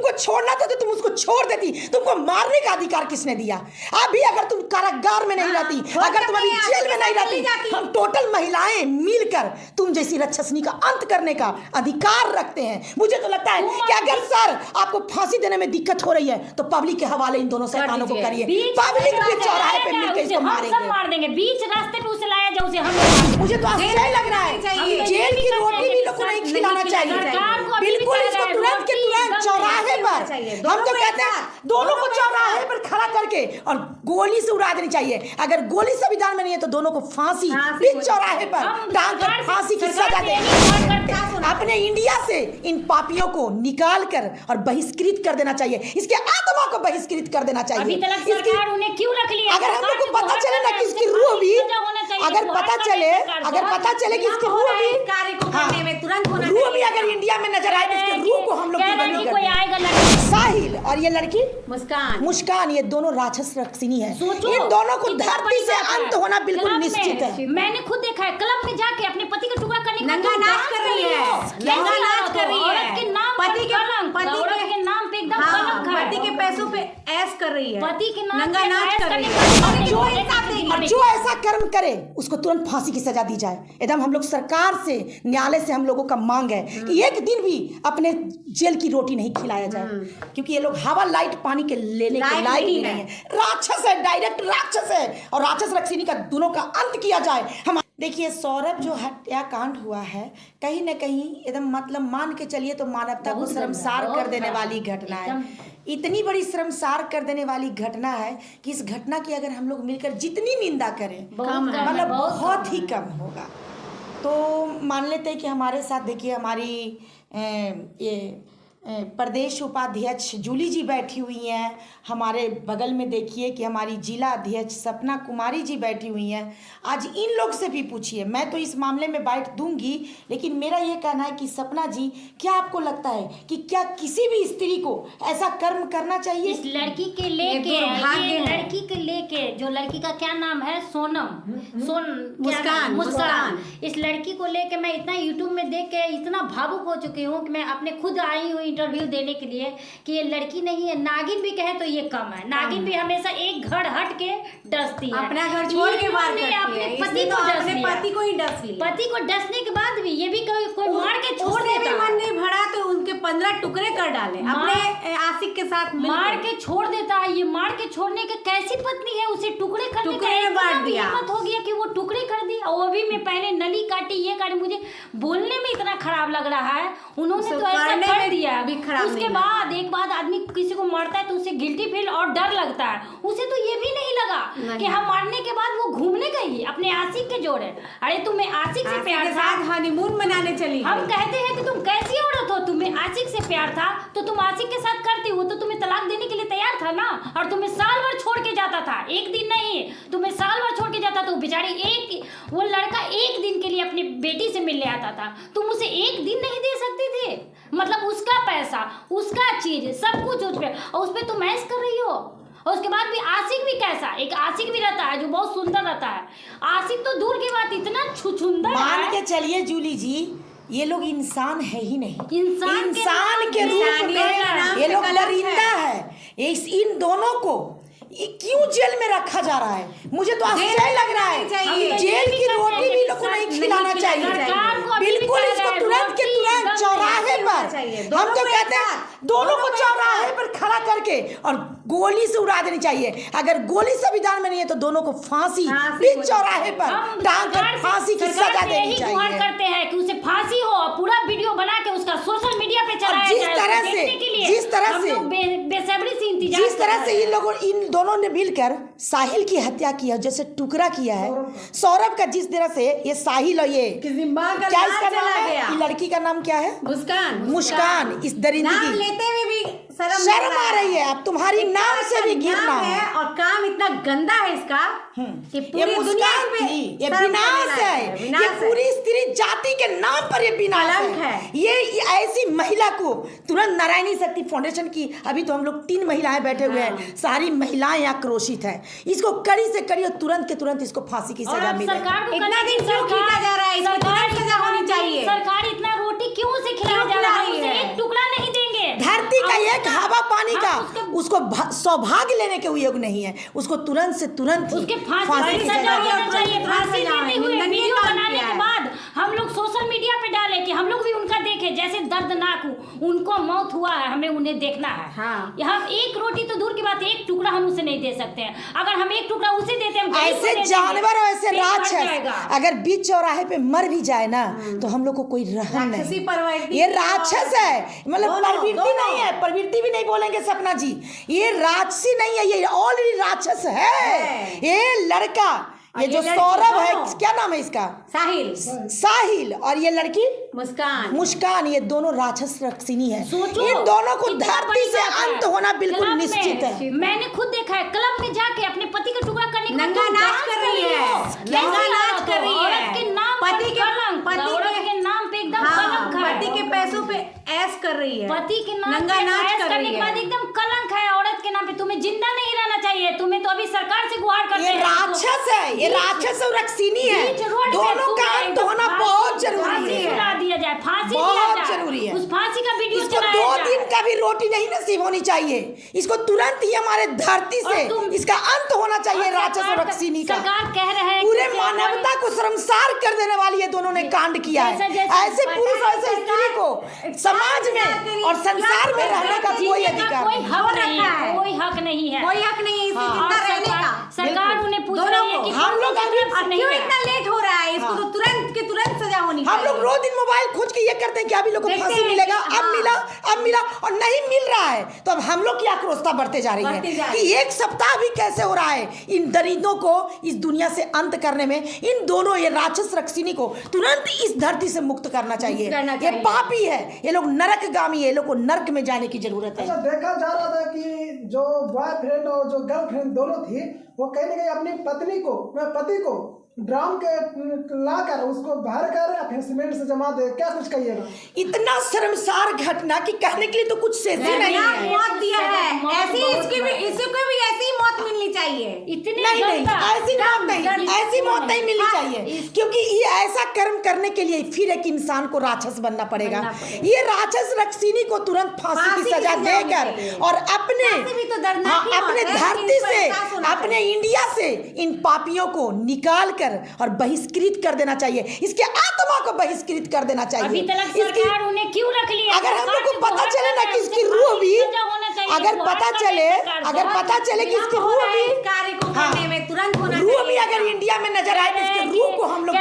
तुमको छोड़ना था तो तुम उसको छोड़ देती। तुमको मारने का अधिकार किसने दिया? अभी अगर तुम कारागार में नहीं रहती, अगर तुम अभी जेल में नहीं रहती, हम टोटल महिलाएं मिलकर तुम जैसी राक्षसनी का अंत करने का अधिकार रखते हैं। मुझे तो लगता है कि अगर सर आपको फांसी देने में दिक्कत हो रही है तो पब्लिक के हवाले इन दोनों शैतानों को करिए। पब्लिक के चौराहे पे मिलकर इसको मारेंगे, मार देंगे। बीच रास्ते पे उसे लाया जाए, उसे हम मुझे तो आश्चर्य लग रहा है। जेल की रोटी भी लोग को नहीं खिलाना चाहिए। बिल्कुल इसको तुरंत के तुरंत चौराहे पर, हम तो कहते हैं दोनों को चौराहे पर खड़ा करके और गोली से उड़ा देनी चाहिए। अगर गोली संविधान में नहीं है तो दोनों को फांसी बीच चौराहे पर टांग कर फांसी की सजा देनी। अपने इंडिया से इन पापियों को निकाल कर और बहिष्कृत कर देना चाहिए। इसके आत्मा को बहिष्कृत कर देना चाहिए। अभी तक सरकार उन्हें क्यों रख लिया? अगर हम लोग को पता चले ना कि इसकी रूह भी, अगर पता चले कि इसकी रूह भी कार्य को करने में तुरंत होना रूह भी अगर इंडिया में नजर आए तो इसकी रूह को हम लोग साहिल और ये लड़की मुस्कान, ये दोनों राक्षस रक्षिणी है। इन दोनों को धरती से अंत होना बिल्कुल निश्चित है। मैंने खुद देखा है, क्लब में जाके अपने पति का टुकड़ा करने नंगा नाच कर रही है, नंगा नाच कर रही है, पति के नाम पे एकदम कलंक है, पति के पैसों पे ऐश कर रही है, पति के नाम नंगा नाच कर रही है। जो ऐसा कर्म करे उसको तुरंत फांसी की सजा दी जाए। एकदम हम लोग सरकार से, न्यायालय से हम लोगों का मांग है कि एक दिन भी अपने जेल की रोटी नहीं खिलाया जाए, क्योंकि ये लोग हवा लाइट पानी के लेने के लायक ही नहीं है। राक्षस है, डायरेक्ट राक्षस है, और राक्षस रक्षिणी का दोनों का अंत किया जाए। हम देखिए सौरभ जो हत्याकांड हुआ है कहीं न कहीं एकदम मतलब मान के चलिए तो मानवता को शर्मसार कर देने वाली घटना है। इतनी बड़ी शर्मसार कर देने वाली घटना है कि इस घटना की अगर हम लोग मिलकर जितनी निंदा करें मतलब बहुत ही कम होगा। तो मान लेते हैं कि हमारे साथ देखिए हमारी ये प्रदेश उपाध्यक्ष जूली जी बैठी हुई हैं। हमारे बगल में देखिए कि हमारी जिला अध्यक्ष सपना कुमारी जी बैठी हुई हैं। आज इन लोग से भी पूछिए, मैं तो इस मामले में बाइट दूंगी, लेकिन मेरा ये कहना है कि सपना जी क्या आपको लगता है कि क्या किसी भी स्त्री को ऐसा कर्म करना चाहिए? इस लड़की के लेके, लड़की के लेके, जो लड़की का क्या नाम है, मुस्कान, इस लड़की को लेके मैं इतना यूट्यूब में देख के इतना भावुक हो चुकी हूँ कि मैं अपने खुद आई हुई इंटरव्यू देने के लिए कि ये लड़की नहीं है, नागिन भी कहे तो ये कम है। नागिन भी हमेशा एक घर हट के डसती है, अपना घर छोड़ के बाहर करती है। अपने पति को पति को ही डस लिया। पति को डसने के बाद भी ये भी कोई मार के छोड़ देता, मन नहीं भरा तो उनके 15 टुकड़े कर डाले अपने आशिक के साथ, मार के छोड़ देता है। ये मार के छोड़ने के कैसी पत्नी है, उसे टुकड़े करने का हिम्मत हो गया कि वो टुकड़े कर दिया। वो भी मैं पहले नली काटी, ये काटी, मुझे बोलने में इतना खराब लग रहा है। उन्होंने तो ऐसा कर दिया। उसके बाद एक बार आदमी किसी को मारता है तो उसे गिल्टी फील और डर लगता है। उसे तो ये भी नहीं लगा कि हम मारने के बाद वो घूमने गई अपने आशिक के जोड़े। अरे तुम्हें आशिक से प्यार था, हनीमून मनाने चली। हम कहते हैं कि तुम कैसी औरत हो, तुम्हें आशिक से प्यार था तो तुम आशिक के साथ करती हो, तो तुम्हें तलाक देने के लिए तैयार था ना। और तुम्हें साल भर छोड़ के जाता था, एक दिन नहीं, तुम्हें साल भर छोड़ के जाता था। बेचारी वो लड़का एक दिन के लिए अपनी बेटी से मिलने आता था, तुम उसे एक दिन नहीं दे सकती थी? मतलब उसका पैसा, उसका चीज, सब कुछ उस पे तुम ऐश कर रही हो। और उसके बाद भी आशिक भी कैसा, एक आशिक भी रहता है जो बहुत सुंदर रहता है। आशिक तो दूर की बात, इतना छुछुंदर मान के चलिए जूली जी, ये लोग इंसान है ही नहीं। इंसान के रूप में ये लोग दरिंदा है। इन दोनों को क्यों जेल में रखा जा रहा है? मुझे तो आश्चर्य लग रहा है। जेल की रोटी भी लोग को नहीं खिलाना चाहिए। बिल्कुल इसको तुरंत के तुरंत चौराहे पर, हम तो कहते हैं दोनों को चौराहे पर खड़ा करके और गोली से उड़ा देनी चाहिए। अगर गोली संविधान में नहीं है तो दोनों को फांसी बीच चौराहे पर टांग कर फांसी की सजा देनी चाहिए। करते हैं कि उसे फांसी हो, पूरा वीडियो बना के उसका सोशल मीडिया पे चलाया जाए। जिस तरह से बेसब्री से इंतजार, जिस तरह से इन लोगों दोनों ने मिलकर साहिल की हत्या की है, जैसे टुकड़ा किया है सौरभ का, जिस तरह से ये साहिल और ये क्या इसका नाम है, लड़की का नाम क्या है, मुस्कान, इस दरिंदगी लेते हुए भी शर्म आ रही है। अब तुम्हारी नाम से भी गिरना है। और काम इतना गंदा है इसका कि पूरी दुनिया पे ये विनाश है। ये पूरी स्त्री जाति के नाम पर ये विनाश है। ये ऐसी महिला को तुरंत नारायणी शक्ति फाउंडेशन की, अभी तो हम लोग 3 महिलाएं बैठे हुए हैं, सारी महिलाएं आक्रोशित है। इसको कड़ी से कड़ी और तुरंत के तुरंत इसको फांसी की सजा मिले। इतना दिन क्यों खींचा जा रहा है? इसको तुरंत सजा होनी चाहिए। सरकार इतना रोटी क्यों से खिलाया जा रहा है? एक टुकड़ा नहीं देंगे। धरती का एक हवा पानी का उसके- उसको सौभाग्य लेने के योग नहीं है, उसको तुरंत से तुरंत ही उसके फांसी की सजा होना चाहिए। फांसी लेते हुए वीडियो बनाने के बाद हम लोग सोशल मीडिया पे डाले कि हम लोग भी उनका देखें, जैसे दर्दनाक उनको मौत हुआ है, हमें उन्हें देखना है। हाँ। हम एक रोटी तो दूर की बात, एक टुकड़ा हम उसे नहीं दे सकते हैं। अगर हम एक टुकड़ा उसे देते हैं, ऐसे जानवर और ऐसे राक्षस अगर बीच चौराहे पे मर भी जाए ना तो हम लोग को कोई रहम राक्षसी नहीं। प्रवृत्ति ये राक्षस है, मतलब दोनों, प्रवृत्ति दोनों। नहीं है, प्रवृत्ति भी नहीं बोलेंगे सपना जी, ये राक्षसी नहीं है, ये ऑलरेडी राक्षस है। ये लड़का, ये जो सौरभ है, क्या नाम है इसका, साहिल, और ये लड़की मुस्कान, ये दोनों राक्षस रक्षिणी है। इन दोनों को धरती से अंत होना बिल्कुल निश्चित है। मैंने खुद देखा है, क्लब में जाके अपने पति का टुकड़ा करने के नंगा नाच कर रही है, नंगा नाच कर रही है, औरत के नाम पति के औरत के नाम पे एकदम कलंक है, पति के पैसों पे ऐश कर रही है, पति के नाम नंगा पे नाच ऐश कर करने रही के बाद है। एकदम कलंक है औरत के नाम पे। तुम्हें जिंदा नहीं रहना चाहिए, तुम्हें तो अभी सरकार से गुहार करते ये हैं। राक्षस है, ये राक्षस और रक्षिणी है, दोनों का अंत होना बहुत जरूरी है, सुना दिया जाए, फांसी दिया बहुत जाए, जरूरी है। उस फांसी का वीडियो इसको 2 दिन का भी रोटी नहीं नसीब होनी चाहिए, इसको तुरंत ही हमारे धरती से इसका अंत होना चाहिए। राक्षस और रक्षिणी का सरकार कह रहे हैं पूरे मानवता को शर्मसार कर देने वाली ये दोनों ने कांड किया है। ऐसे पुरुष और ऐसे स्त्री को समाज में और संसार में रहने का कोई अधिकार कोई नहीं। हक नहीं है, कोई हक नहीं है, कोई हक नहीं है इसे और जिंदा रहने का। सरकार उन्हें पूछ रही है कि हम लोग क्यों इतना लेट हो रहा है, इसको तो तुरंत के तुरंत सजा होनी हम चाहिए। लोग रोज दिन मोबाइल खोज के ये करते हैं कि अभी लोग को देखते फांसी हैं मिलेगा, कि अब मिला और नहीं मिल रहा है, तो अब हम लोग की आक्रोशता बढ़ते जा रही बढ़ती जा है रही कि एक सप्ताह भी कैसे हो रहा है। इन दरिद्रों को इस दुनिया से अंत करने में इन दोनों ये राक्षस रक्षिणी को तुरंत इस धरती से मुक्त करना चाहिए। ये पापी है, ये लोग नरकगामी है, ये लोग को नरक में जाने की जरूरत है। अच्छा, देखा जा रहा था कि जो बॉयफ्रेंड और जो गर्लफ्रेंड दोनों थी, वो कहीं ना कहीं अपनी पति को ड्राम के लाकर उसको भर कर फिर सीमेंट से जमा दे, क्या कुछ कहिएगा? इतना शर्मसार घटना कि कहने के लिए तो कुछ शेष ही नहीं है। मौत दिया है, ऐसी इसको भी ऐसी मौत मिलनी चाहिए। इतने नहीं ऐसी मौत नहीं, ऐसी मौत नहीं मिलनी हाँ, चाहिए, क्योंकि ये ऐसा कर्म करने के लिए फिर एक इंसान को राक्षस बनना पड़ेगा। ये राक्षस रक्षिणी को तुरंत फांसी की सजा देकर और अपने धरती से, अपने इंडिया से इन पापियों को निकाल और बहिष्कृत कर देना चाहिए, इसके आत्मा को बहिष्कृत कर देना चाहिए। अभी तक सरकार उन्हें क्यों रख लिया? अगर हम लोग को पता चले ना कि इसकी रूह भी, अगर पता चले कि इसकी रूह भी कार्य को करने में तुरंत होना रूह चाहिए। भी अगर इंडिया में नजर आए तो इसकी रूह को हम लोग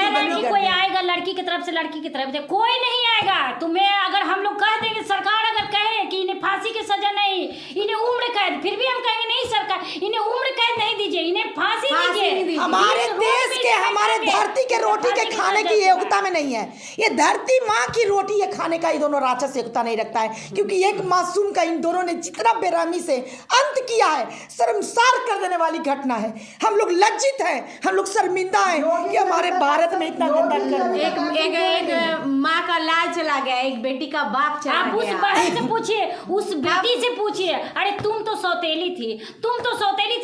कोई आएगा लड़की की तरफ से, लड़की की तरफ से कोई नहीं आएगा। तुम्हें अगर हम लोग कह देंगे, सरकार अगर कहे कि इन्हें फांसी की सजा नहीं, इन्हें उम्र कैद, फिर भी हम कहेंगे नहीं सरकार, इन्हें उम्र कैद नहीं दीजिए, इन्हें फांसी दीजिए। हमारे देश के, हमारे धरती के रोटी के खाने की योग्यता में नहीं है। ये धरती माँ की रोटी ये खाने का ये दोनों राक्षस योग्यता नहीं रखता है, क्योंकि एक मासूम का इन दोनों ने जितना बेरहमी से अंत किया है, शर्मसार कर देने वाली घटना है। हम लोग लज्जित हैं, हम लोग शर्मिंदा हैं कि हमारे भारत में इतना गंदा कर्म। एक माँ का लाल चला गया, एक बेटी का बाप चला आप उस गया। बहन से पूछिए, उस बेटी से पूछिए, अरे तुम तो सौतेली थी,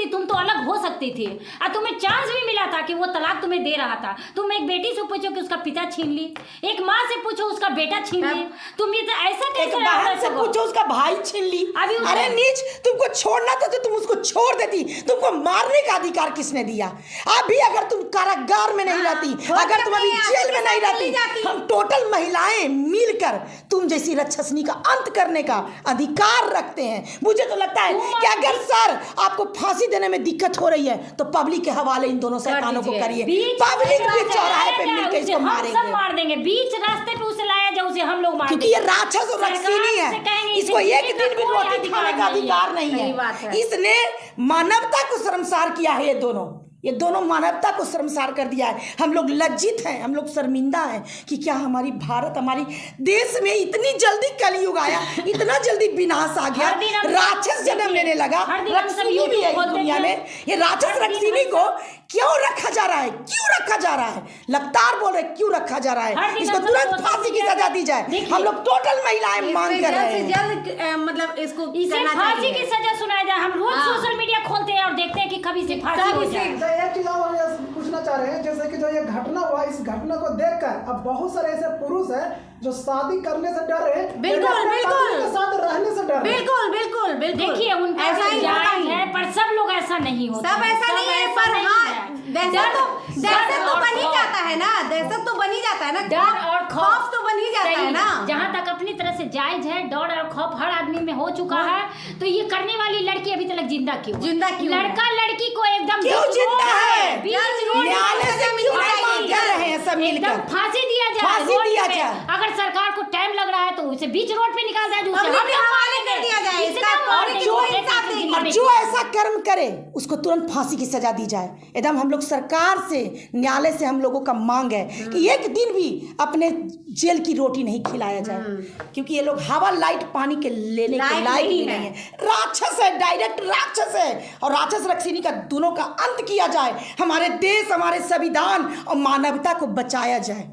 तुम तो अलग हो सकती थी, और तुम्हें चांस भी मिला था कि वो तलाक तुम्हें दे रहा था। तुम एक बेटी से पूछो कि उसका पिता छीन ली, एक माँ से पूछो उसका बेटा छीन ली, तुम ये तो ऐसा कैसे? एक बहन से पूछो उसका भाई छीन ली। अरे नीच, तुमको छोड़ना था तो तुम उसको छोड़ देती, तुमको मारने का अधिकार किसने दिया? अभी अगर तुम कारागार में नहीं रहती, अगर तुम अभी जेल में नहीं रहती, हम टोटल महिलाएं मिलकर तुम जैसी राक्षसनी का अंत करने का अधिकार रखते हैं। मुझे तो लगता है कि अगर सर आपको फांसी देने में दिक्कत हो रही है तो पब्लिक के हवाले इन दोनों शैतानों को करिए, पब्लिक भी चौराहे पे मिलकर इसको मारेंगे, मार देंगे, बीच रास्ते पे उसे लाया जाए, उसे हम लोग मार क्योंकि ये राक्षस और रक्षिणी है, इसको एक दिन भी रोटी खाने का अधिकार नहीं है। इसने मानवता को शर्मसार किया है, ये दोनों मानवता को शर्मसार कर दिया है। हम लोग लज्जित हैं, हम लोग शर्मिंदा हैं कि क्या हमारी भारत, हमारी देश में इतनी जल्दी कलयुग आया, इतना जल्दी विनाश आ गया, राक्षस जन्म लेने लगा। रक्षिणी भी है इस दुनिया में, ये राक्षस रक्षिणी को क्यों रखा जा रहा है? लगातार बोल रहे क्यों रखा जा रहा है? इसको तुरंत फांसी की सजा दी जाए। हम लोग टोटल महिलाएं मांग कर रहे हैं, जल्द मतलब इसको इसे फांसी की सजा सुनाया जाए। हम रोज सोशल मीडिया खोलते हैं और देखते हैं कि कभी से फांसी हो जाए। एक चीज और पूछना चाह रहे हैं, जैसे कि जो ये घटना हुआ, इस घटना को देखकर अब बहुत सारे ऐसे पुरुष हैं जो शादी करने से डर रहे, बिल्कुल के साथ रहने से डर, बिल्कुल बिल्कुल। देखिए उनका ऐसा ही होगा जायज ही। है, पर सब लोग ऐसा नहीं होता। सब ऐसा नहीं है, पर हाँ दहशत तो बन ही जाता है ना, दहशत तो बन ही जाता है ना, डर और खौफ तो बन ही जाता है ना। जहाँ तक अपनी तरह से जायज है, डर और खौफ हर आदमी में हो चुका है, तो ये करने वाली लड़की अभी तक जिंदा क्यों? जिंदा क्यों है? लड़का लड़की को एकदम क्यों बीच जिंदा रोड है? पे, बीच रोड पे न्यायालय से क्यों नहीं मांग कर रहे हैं सब मिलकर? एकदम फांसी दिया जाए, फांसी रोड दिया पे। जाए। अगर सरकार को टाइम लग रहा है तो उसे बीच रोड पे निकाल दिया जाए, उसे पब्लिक हम के लोग हवाले मारेंगे। कर दिया जाए, इतना इसका और पब्लिक जो को एक इंसाफ आदमी देगी। और जिंदा जो ऐसा कर्म करे उसको तुरंत फांसी की सजा दी जाए। एकदम हम लोग सरकार से, न्यायालय से हम लोगों का मांग है कि एक दिन भी अपने जेल की रोटी नहीं खिलाया जाए, क्योंकि ये लोग हवा लाइट पानी के लेने के लायक भी नहीं है। राक्षस है, डायरेक्ट राक्षस है, और राक्षस रक्षिणी का दोनों का अंत किया जाए। हमारे देश, हमारे संविधान और मानवता को बचाया जाए।